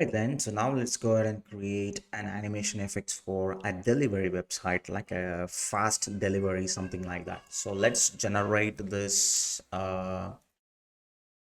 Right then, so now let's go ahead and create an animation effects for a delivery website, like a fast delivery, something like that. So let's generate this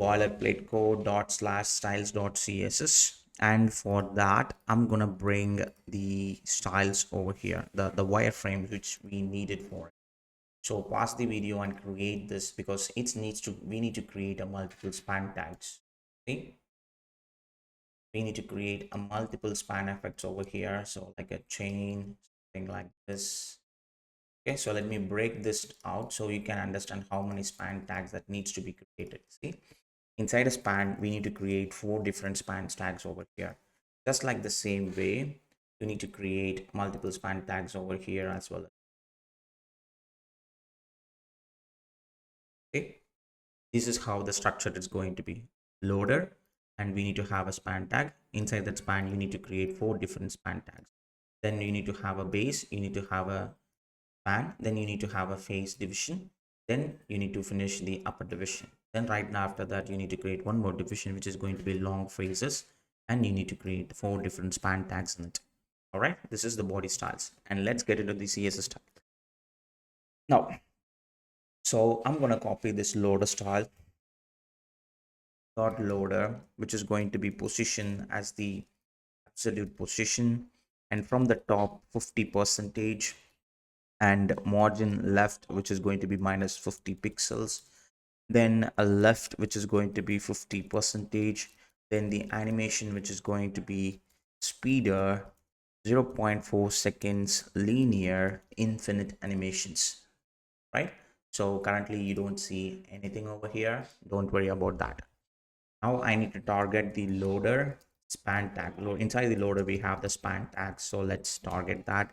boilerplate code dot slash styles dot css. And for that, I'm gonna bring the styles over here, the wireframe which we needed for it. So pause the video and create this because it needs to, we need to create a multiple span tags. See, we need to create a multiple span effects over here, so like a chain, something like this. Okay, so let me break this out so you can understand how many span tags that needs to be created. See, inside a span we need to create 4 different span tags over here. Just like the same way, you need to create multiple span tags over here as well. Okay, this is how the structure is going to be. Loader, and we need to have a span tag. Inside that span you need to create 4 different span tags. Then you need to have a base, you need to have a span, then you need to have a face division, then you need to finish the upper division. Then right now after that you need to create one more division which is going to be long faces, and you need to create 4 different span tags in it. All right, this is the body styles, and let's get into the css style now. So I'm going to copy this loader style dot loader, which is going to be position as the absolute position, and from the top 50 percentage, and margin left which is going to be minus 50 pixels, then a left which is going to be 50 percentage, then the animation which is going to be speeder 0.4 seconds linear infinite animations, right? So currently you don't see anything over here, don't worry about that. Now I need to target the loader span tag. Inside the loader we have the span tag, so let's target that.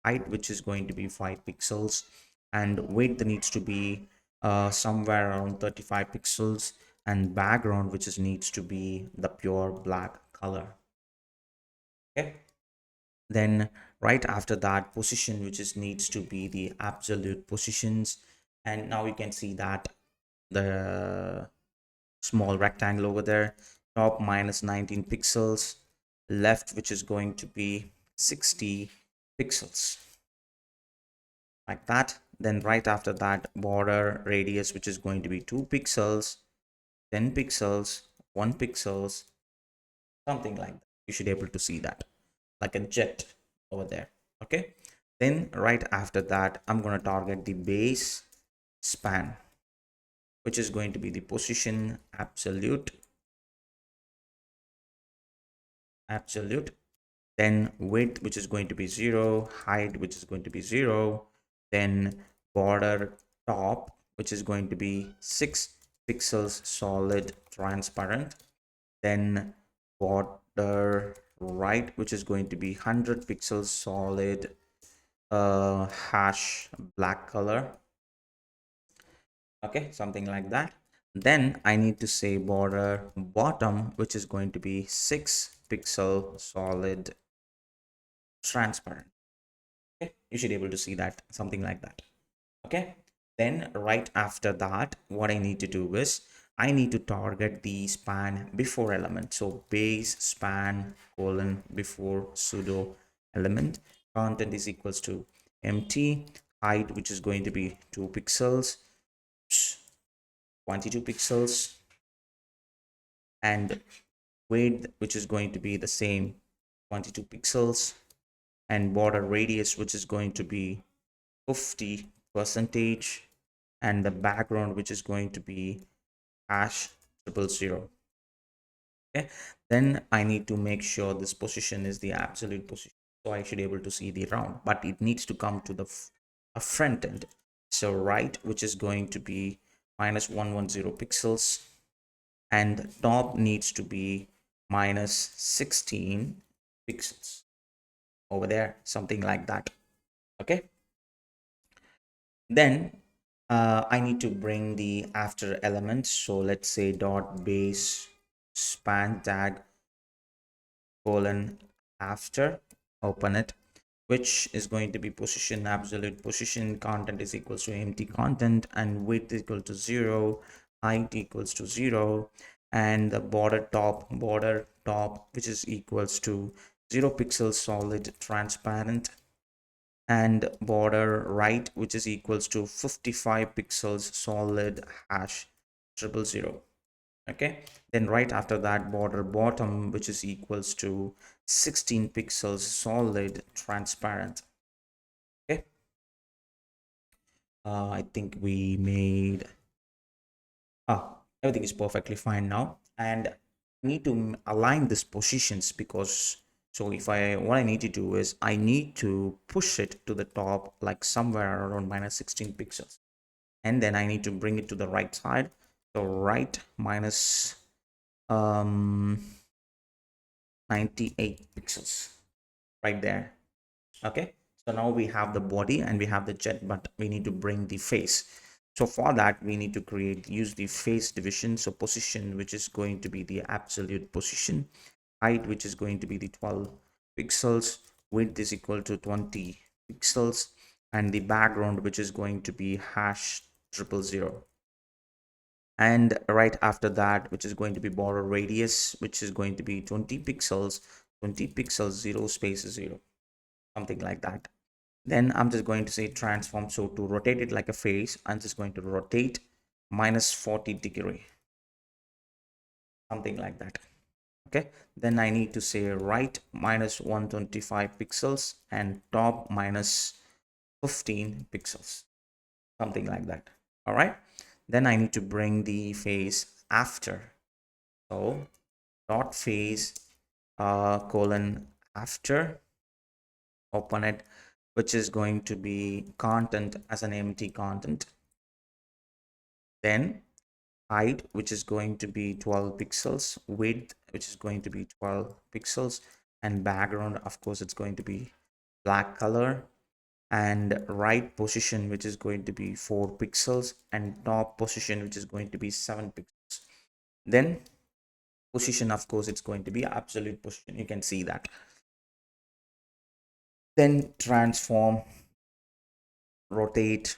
Height which is going to be 5 pixels, and width needs to be somewhere around 35 pixels, and background which is needs to be the pure black color. Okay, then right after that, position which is needs to be the absolute positions, and now you can see that the small rectangle over there, top minus 19 pixels, left which is going to be 60 pixels, like that. Then right after that, border radius which is going to be 2 pixels, 10 pixels, 1 pixels, something like that. You should be able to see that like a jet over there. Okay, then right after that I'm going to target the base span, which is going to be the position absolute, then width which is going to be 0, height which is going to be 0, then border top which is going to be 6 pixels solid transparent, then border right which is going to be 100 pixels solid hash black color. Okay, something like that. Then I need to say border bottom which is going to be 6 pixel solid transparent. Okay, you should be able to see that, something like that. Okay, then right after that what I need to do is I need to target the span before element. So base span colon before pseudo element, content is equals to empty, height which is going to be 2 pixels, 22 pixels, and width which is going to be the same 22 pixels, and border radius which is going to be 50 percentage, and the background which is going to be hash 000. Okay, then I need to make sure this position is the absolute position, so I should be able to see the round, but it needs to come to the a front end. So right which is going to be minus 110 pixels, and top needs to be minus 16 pixels over there, something like that. Okay, then I need to bring the after element, so let's say dot base span tag colon after, open it, which is going to be position absolute position, content is equals to empty content, and width is equal to 0, height equals to 0, and the border top which is equals to 0 pixels solid transparent, and border right which is equals to 55 pixels solid hash triple zero. Okay, then right after that border bottom which is equals to 16 pixels solid transparent. Okay, I think we made everything is perfectly fine now, and I need to align these positions because, so if I what I need to do is I need to push it to the top like somewhere around minus 16 pixels, and then I need to bring it to the right side, so right minus um 98 pixels right there. Okay, so now we have the body and we have the jet, but we need to bring the face. So for that we need to use the face division. So position which is going to be the absolute position, height which is going to be the 12 pixels, width is equal to 20 pixels, and the background which is going to be hash triple zero. And right after that which is going to be border radius which is going to be 20 pixels, 20 pixels 0 space 0, something like that. Then I'm just going to say transform. So to rotate it like a face, I'm just going to rotate minus 40 degree, something like that. Okay, then I need to say right minus 125 pixels and top minus 15 pixels, something like that. All right, then I need to bring the face after. So dot face colon after, open it, which is going to be content as an empty content, then height which is going to be 12 pixels, width which is going to be 12 pixels, and background of course it's going to be black color, and right position which is going to be 4 pixels, and top position which is going to be 7 pixels. Then position of course it's going to be absolute position, you can see that. Then transform rotate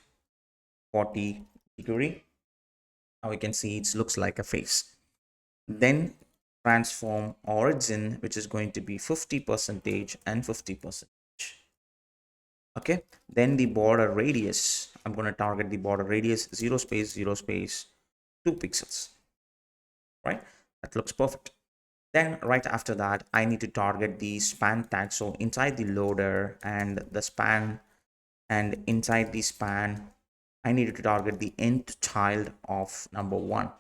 40 degree. Now we can see it looks like a face. Then transform origin which is going to be 50 percentage and 50 percentage. Okay, then the border radius, I'm going to target the border radius 0 space 0 space 2 pixels, right? That looks perfect. Then right after that I need to target the span tag. So inside the loader and the span, and inside the span I need to target the nth child of number 1.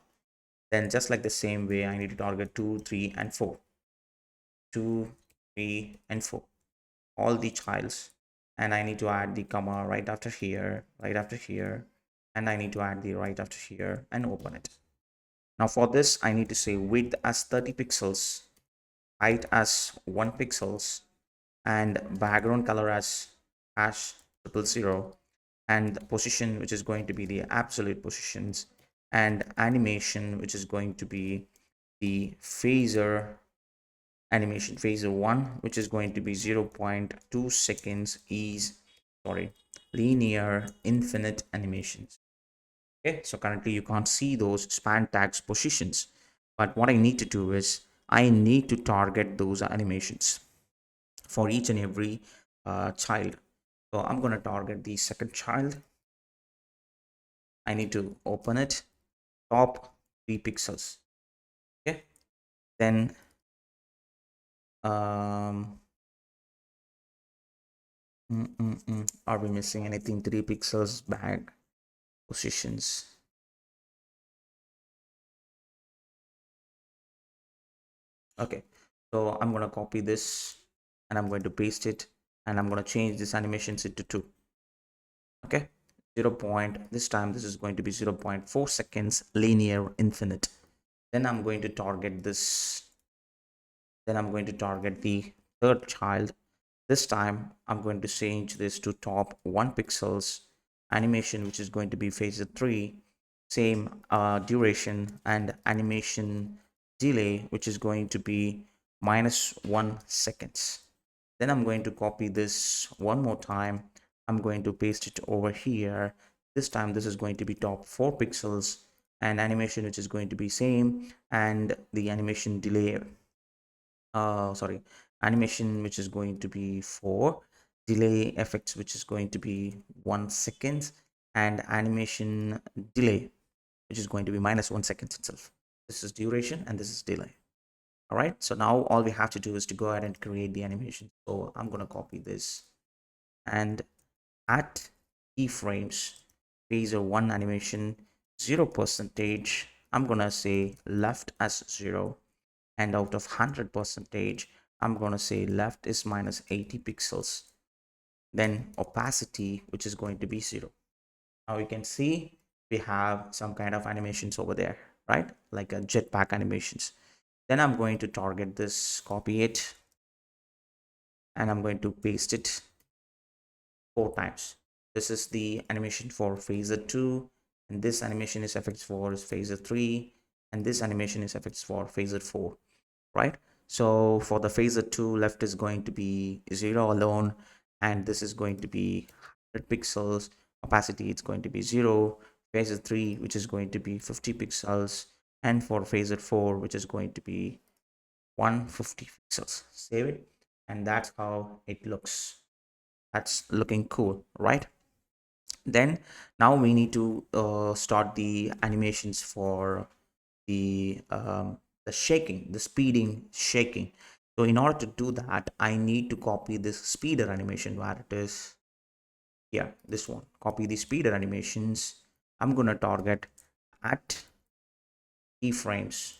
Then just like the same way I need to target 2, 3 and 4, 2, 3 and 4, all the childs, and I need to add the comma right after here, right after here, and I need to add the right after here and open it. Now for this I need to say width as 30 pixels, height as 1 pixels, and background color as hash triple zero, and the position which is going to be the absolute positions, and animation which is going to be the phaser animation phaser 1 which is going to be 0.2 seconds is linear infinite animations. Okay, so currently you can't see those span tags positions, but what I need to do is I need to target those animations for each and every child. So I'm going to target the second child. I need to open it, top 3 pixels. Okay, then um are we missing anything? 3 pixels back positions. Okay, so I'm going to copy this and I'm going to paste it, and I'm going to change this animations into 2. Okay, 0 point, this time this is going to be 0.4 seconds linear infinite. Then I'm going to target this, then I'm going to target the third child. This time I'm going to change this to top 1 pixels animation which is going to be phase 3, same duration, and animation delay which is going to be minus 1 seconds. Then I'm going to copy this one more time, I'm going to paste it over here. This time this is going to be top 4 pixels and animation which is going to be same, and the animation delay, sorry, animation which is going to be 4, delay effects which is going to be 1 second, and animation delay which is going to be -1 second itself. This is duration and this is delay. All right, so now all we have to do is to go ahead and create the animation. So I'm going to copy this, and at keyframes phaser 1 animation 0 percentage, I'm gonna say left as 0, and out of 100 percentage I'm gonna say left is -80 pixels, then opacity which is going to be 0. Now you can see we have some kind of animations over there, right, like a jetpack animations. Then I'm going to target this, copy it, and I'm going to paste it 4 times. This is the animation for phaser 2, and this animation is effects for phaser 3, and this animation is effects for phaser 4, right? So for the phaser 2, left is going to be 0 alone, and this is going to be 100 pixels. Opacity it's going to be 0. Phaser 3, which is going to be 50 pixels, and for phaser 4, which is going to be 150 pixels. Save it, and that's how it looks. That's looking cool, right? Then now we need to start the animations for the shaking, the speeding, shaking. So in order to do that, I need to copy this speeder animation where it is. Yeah, this one. Copy the speeder animations. I'm gonna target at keyframes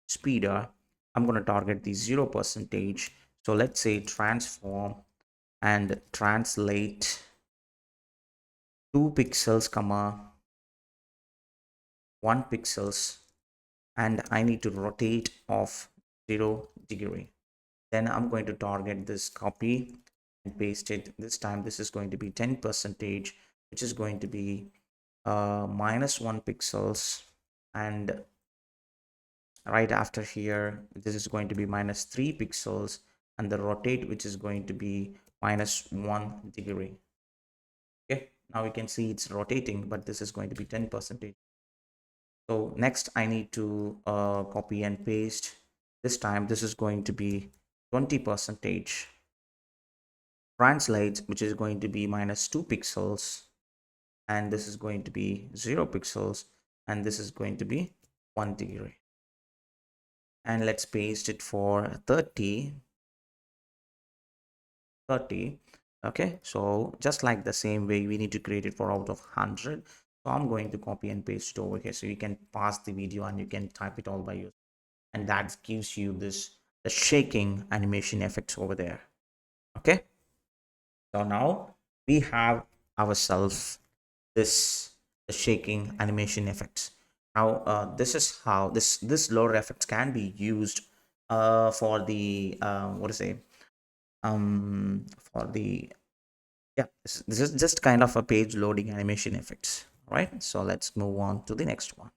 speeder. I'm gonna target the 0 percentage. So let's say transform and translate 2 pixels comma 1 pixels, and I need to rotate of 0 degree. Then I'm going to target this, copy and paste it. This time this is going to be 10 percentage, which is going to be -1 pixels, and right after here this is going to be -3 pixels, and the rotate which is going to be -1 degree. Okay, now we can see it's rotating, but this is going to be 10 percentage. So next I need to copy and paste. This time this is going to be 20 percentage. Translate, which is going to be -2 pixels, and this is going to be 0 pixels, and this is going to be 1 degree. And let's paste it for 30. Okay, so just like the same way we need to create it for out of 100. So I'm going to copy and paste it over here, so you can pause the video and you can type it all by yourself, and that gives you this the shaking animation effects over there. Okay, so now we have ourselves this the shaking animation effects. Now this is how this loader effects can be used for the what to say, for the, yeah, this is just kind of a page loading animation effects. All right, so let's move on to the next one.